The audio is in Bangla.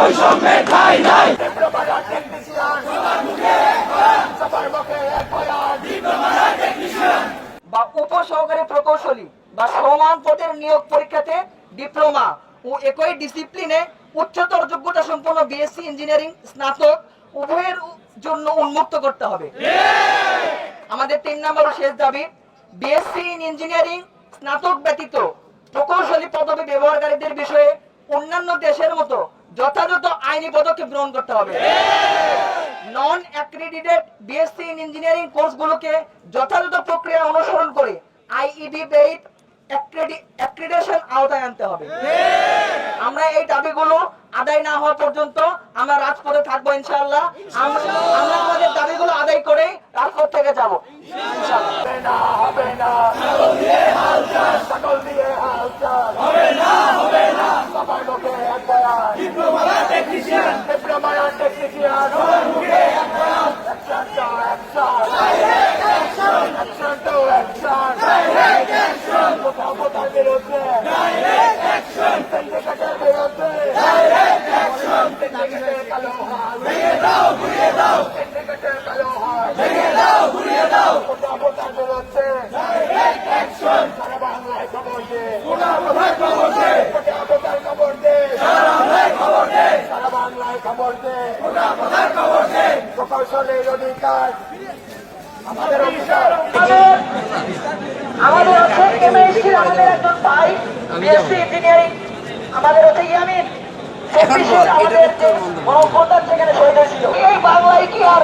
বৈষম্যের ঠাঁই নাই। বা উপসহকারী প্রকৌশলী বা সমান পদের নিয়োগ পরীক্ষাতে ডিপ্লোমা ও একই ডিসিপ্লিনে উচ্চতর যোগ্যতা সম্পন্ন বিএসসি ইঞ্জিনিয়ারিং স্নাতক উভয়ের জন্য উন্মুক্ত করতে হবে। আমাদের 3 নম্বর শেষ দাবি, বিএসসি ইন ইঞ্জিনিয়ারিং স্নাতক ব্যতীত প্রকৌশলী পদবি ব্যবহারকারীদের বিষয়ে অন্যান্য দেশের মতো যথাযথ আইনি পদক্ষেপ গ্রহণ করতে হবে। নন অ্যাক্রেডিটেড বিএসসি ইন ইঞ্জিনিয়ারিং কোর্সগুলোকে যথাযথ প্রক্রিয়া অনুসরণ করে আইইবি বেইড অ্যাক্রেডিটেশন আওতায় আনতে হবে। আমরা এই দাবিগুলো আদায় না হওয়া পর্যন্ত আমরা রাজপথে থাকবো ইনশাআল্লাহ। আমরা আমাদের দাবিগুলো আদায় করে রাজপথ থেকে যাব ইনশাআল্লাহ। হবে না ছাগল দিয়ে হাল চাষ, ছাগল দিয়ে হাল চাষ হবে না, হবে না। সবার মুখে এক বয়ান, ডিপ্লোমা টেকনিশিয়ান, ডিপ্লোমা টেকনিশিয়ান সবার মুখে এক বয়ান। Action to action, direct action, action to action, direct action. কোথাও বিরুদ্ধে ডাইরেক্ট অ্যাকশন, সিন্ডিকেটের বিরুদ্ধে ডাইরেক্ট অ্যাকশন। সিন্ডিকেটের কালো হাত ভেঙে দাও, ঘুরিয়ে দাও, সিন্ডিকেটের কালো হাত ভেঙে দাও, ঘুরিয়ে দাও। কোথাও বিরুদ্ধে ডাইরেক্ট অ্যাকশন। সারা বাংলায় খবর দে, কোথাও খবর দে, কোথাও খবর দে, সারা বাংলায় খবর দে, সারা বাংলায় খবর দে, কোথাও খবর দে। প্রকৌশলের অধিকার আমাদের অধিকার। আমাদের হচ্ছে কেমিস্ট্রি, আমাদের একজন ভাই বিএসসি ইঞ্জিনিয়ারিং, আমাদের হচ্ছে ইয়ামিন 24 আমাদের যে গণপ্রদান সেখানে শহীদ হয়েছিল। এই বাংলায় কি আর